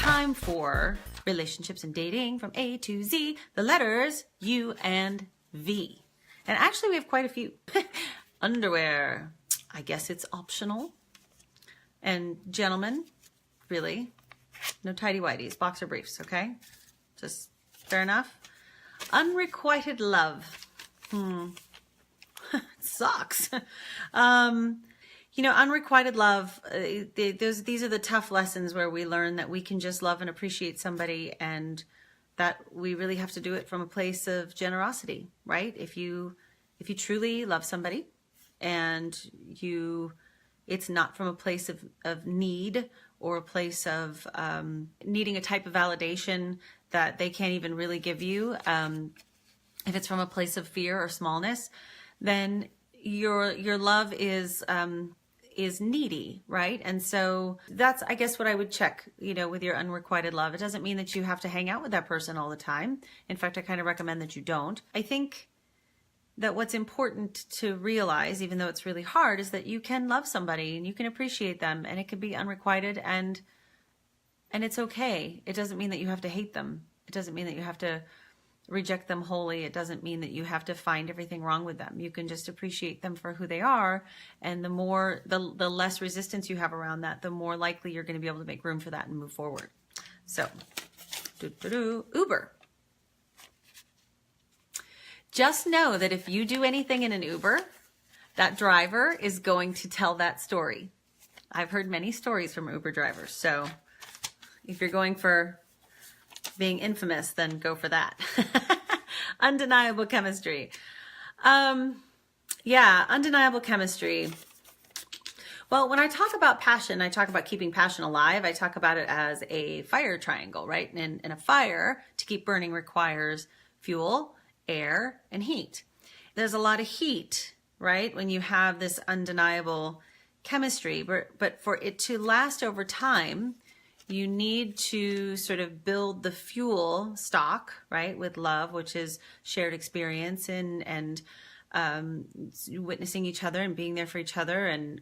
time for relationships and dating from A to Z, the letters U and V. And actually we have quite a few. Underwear, I guess it's optional. And gentlemen, really, no tighty-whities, boxer briefs, okay? Just fair enough. Unrequited love. Sucks. You know, unrequited love, these are the tough lessons where we learn that we can just love and appreciate somebody, and that we really have to do it from a place of generosity, right? If you truly love somebody and it's not from a place of need or a place of needing a type of validation that they can't even really give you, if it's from a place of fear or smallness, then your love is needy, right? And so that's, I guess, what I would check, you know, with your unrequited love. It doesn't mean that you have to hang out with that person all the time. In fact, I kind of recommend that you don't. I think that what's important to realize, even though it's really hard, is that you can love somebody and you can appreciate them, and it can be unrequited, and it's okay. It doesn't mean that you have to hate them. It doesn't mean that you have to reject them wholly. It doesn't mean that you have to find everything wrong with them. You can just appreciate them for who they are, and the less resistance you have around that, the more likely you're going to be able to make room for that and move forward. So, Uber. Just know that if you do anything in an Uber, that driver is going to tell that story. I've heard many stories from Uber drivers. So if you're going for being infamous, then go for that. Undeniable chemistry. Yeah, undeniable chemistry. Well, when I talk about passion, I talk about keeping passion alive. I talk about it as a fire triangle, right? And a fire, to keep burning, requires fuel, air, and heat. There's a lot of heat, right, when you have this undeniable chemistry, but for it to last over time, you need to sort of build the fuel stock, right, with love, which is shared experience and witnessing each other and being there for each other, and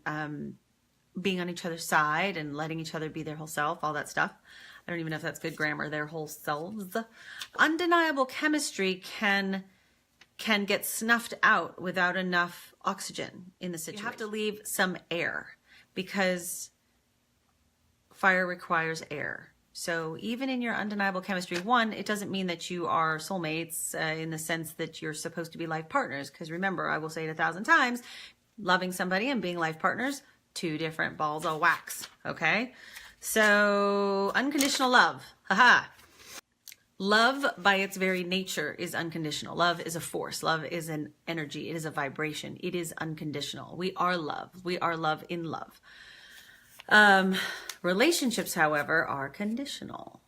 being on each other's side and letting each other be their whole self, all that stuff. I don't even know if that's good grammar, their whole selves. Undeniable chemistry can get snuffed out without enough oxygen in the situation. You have to leave some air, because fire requires air. So even in your undeniable chemistry, one, it doesn't mean that you are soulmates in the sense that you're supposed to be life partners. Because remember, I will say it 1,000 times, loving somebody and being life partners, two different balls of wax, okay? So unconditional love, haha. Love by its very nature is unconditional. Love is a force. Love is an energy. It is a vibration. It is unconditional. We are love. We are love in love. Relationships, however, are conditional.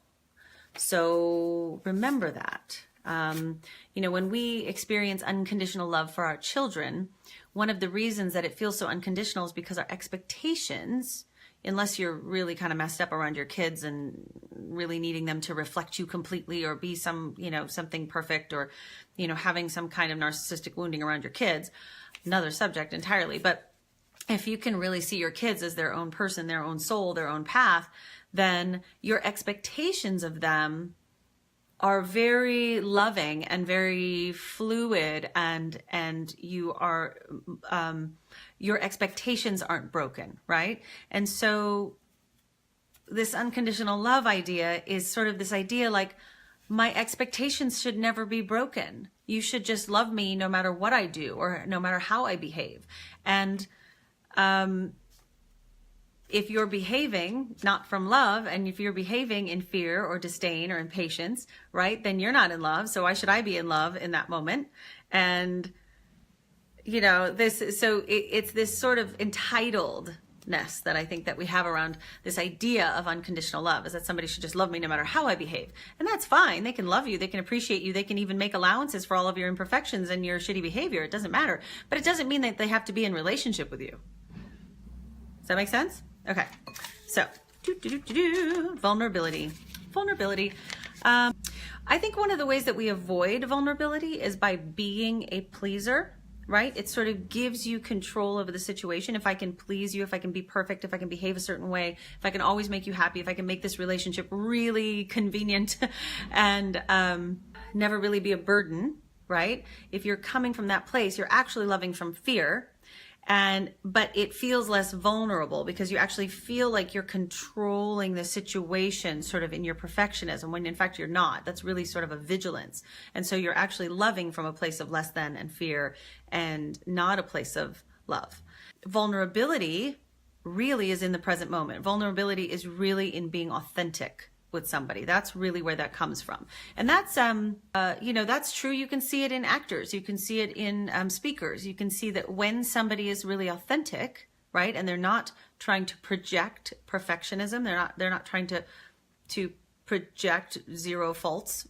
So remember that. You know, when we experience unconditional love for our children, one of the reasons that it feels so unconditional is because our expectations, unless you're really kind of messed up around your kids and really needing them to reflect you completely or be something perfect, or, having some kind of narcissistic wounding around your kids, another subject entirely. But if you can really see your kids as their own person, their own soul, their own path, then your expectations of them are very loving and very fluid, and you are, your expectations aren't broken, right? And so this unconditional love idea is sort of this idea like, my expectations should never be broken. You should just love me no matter what I do or no matter how I behave. And if you're behaving not from love, and if you're behaving in fear or disdain or impatience, right, then you're not in love. So why should I be in love in that moment? And, it's this sort of entitledness that I think that we have around this idea of unconditional love, is that somebody should just love me no matter how I behave. And that's fine. They can love you. They can appreciate you. They can even make allowances for all of your imperfections and your shitty behavior. It doesn't matter. But it doesn't mean that they have to be in relationship with you. Does that make sense? Okay, so vulnerability. I think one of the ways that we avoid vulnerability is by being a pleaser, right? It sort of gives you control over the situation. If I can please you, if I can be perfect, if I can behave a certain way, if I can always make you happy, if I can make this relationship really convenient and never really be a burden, right? If you're coming from that place, you're actually loving from fear. But it feels less vulnerable because you actually feel like you're controlling the situation sort of in your perfectionism, when in fact you're not. That's really sort of a vigilance. And so you're actually loving from a place of less than and fear, and not a place of love. Vulnerability really is in the present moment. Vulnerability is really in being authentic with somebody. That's really where that comes from. And that's, that's true. You can see it in actors. You can see it in speakers. You can see that when somebody is really authentic, right? And they're not trying to project perfectionism. They're not trying to project zero faults,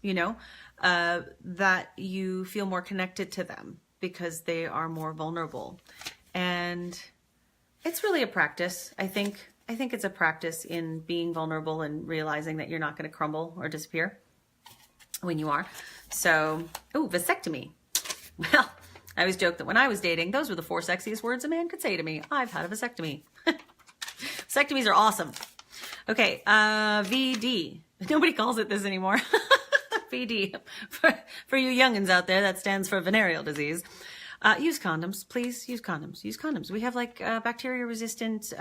that you feel more connected to them because they are more vulnerable. And it's really a practice, I think. I think it's a practice in being vulnerable and realizing that you're not going to crumble or disappear when you are. So, vasectomy. Well, I always joke that when I was dating, those were the 4 sexiest words a man could say to me. I've had a vasectomy. Vasectomies are awesome. Okay, VD. Nobody calls it this anymore. VD. For you youngins out there, that stands for venereal disease. Use condoms, please. Use condoms. Use condoms. We have bacteria-resistant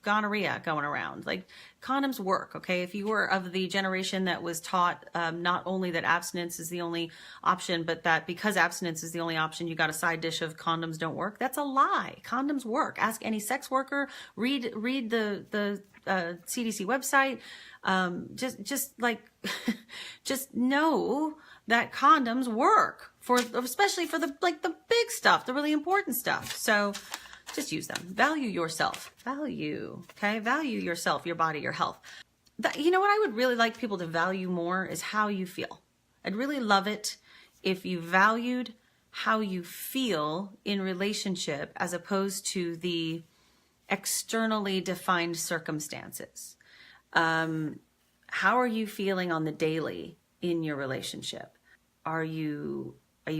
gonorrhea going around. Like, condoms work. Okay, if you were of the generation that was taught not only that abstinence is the only option, but that because abstinence is the only option, you got a side dish of condoms don't work, that's a lie. Condoms work. Ask any sex worker. Read the CDC website. Just know that condoms work especially for the big stuff, the really important stuff. So just use them. Value yourself. Value yourself, your body, your health. What I would really like people to value more is how you feel. I'd really love it if you valued how you feel in relationship as opposed to the externally defined circumstances. How are you feeling on the daily in your relationship? Are you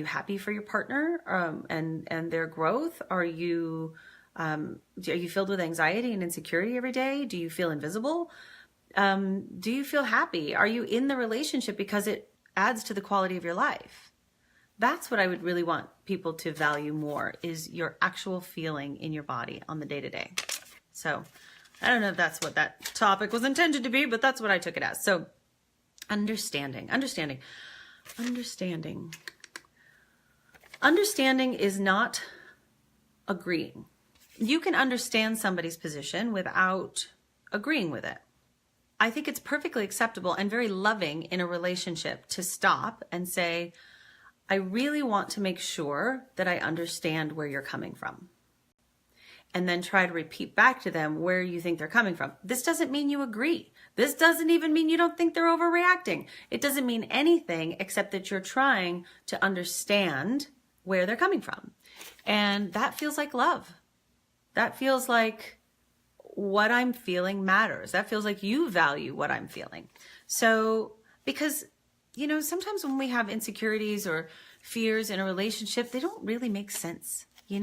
happy for your partner and their growth? Are you filled with anxiety and insecurity every day? Do you feel invisible? Do you feel happy? Are you in the relationship because it adds to the quality of your life? That's what I would really want people to value more, is your actual feeling in your body on the day-to-day. So I don't know if that's what that topic was intended to be, but that's what I took it as. So understanding is not agreeing. You can understand somebody's position without agreeing with it. I think it's perfectly acceptable and very loving in a relationship to stop and say, I really want to make sure that I understand where you're coming from. And then try to repeat back to them where you think they're coming from. This doesn't mean you agree. This doesn't even mean you don't think they're overreacting. It doesn't mean anything except that you're trying to understand where they're coming from. And that feels like love. That feels like what I'm feeling matters. That feels like you value what I'm feeling. So, because, sometimes when we have insecurities or fears in a relationship, they don't really make sense. You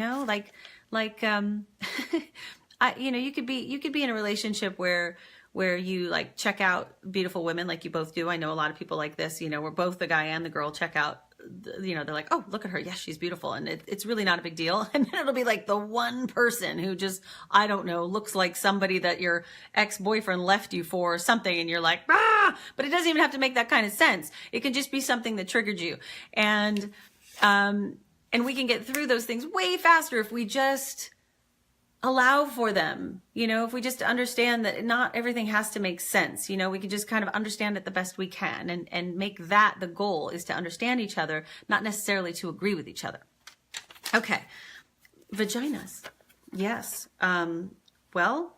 could be in a relationship where you check out beautiful women like you both do. I know a lot of people like this, where both the guy and the girl check out, they're like, oh, look at her. Yes, she's beautiful. And it's really not a big deal. And then it'll be like the one person who just, I don't know, looks like somebody that your ex-boyfriend left you for or something. And you're like, but it doesn't even have to make that kind of sense. It can just be something that triggered you. And we can get through those things way faster if we just allow for them, if we just understand that not everything has to make sense, we can just kind of understand it the best we can and make that the goal, is to understand each other, not necessarily to agree with each other. Okay. Vaginas. Yes. Well,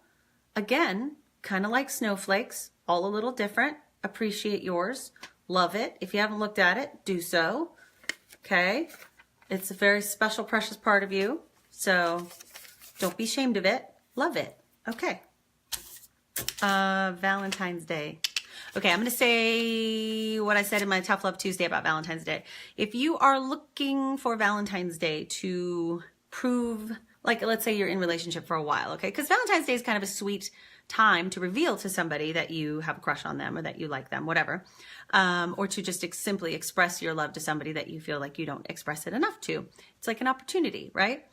again, kind of like snowflakes, all a little different. Appreciate yours. Love it. If you haven't looked at it, do so. Okay. It's a very special, precious part of you. So don't be ashamed of it. Love it. Okay. Valentine's Day. Okay, I'm going to say what I said in my Tough Love Tuesday about Valentine's Day. If you are looking for Valentine's Day to prove, like, let's say you're in a relationship for a while, okay? Because Valentine's Day is kind of a sweet time to reveal to somebody that you have a crush on them or that you like them, whatever. Or to just have express your love to somebody that you feel like you don't express it enough to. It's like an opportunity, right?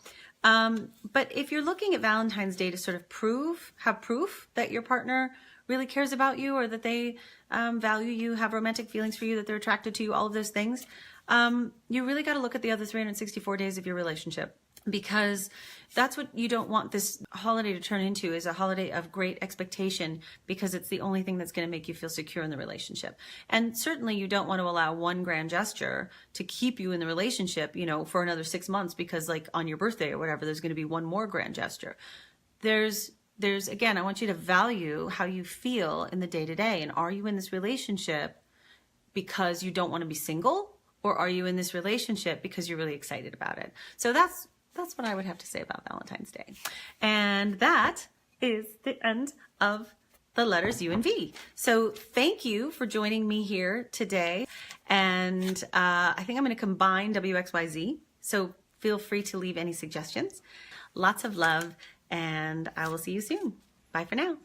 But if you're looking at Valentine's Day to sort of have proof that your partner really cares about you, or that they value you, have romantic feelings for you, that they're attracted to you, all of those things, you really got to look at the other 364 days of your relationship, because that's what you don't want this holiday to turn into, is a holiday of great expectation, because it's the only thing that's going to make you feel secure in the relationship. And certainly you don't want to allow one grand gesture to keep you in the relationship, you know, for another 6 months, because like on your birthday or whatever, there's going to be one more grand gesture. There's again, I want you to value how you feel in the day to day. And are you in this relationship because you don't want to be single, or are you in this relationship because you're really excited about it? So that's what I would have to say about Valentine's Day. And that is the end of the letters U and V. So thank you for joining me here today. And I think I'm going to combine WXYZ. So feel free to leave any suggestions. Lots of love, and I will see you soon. Bye for now.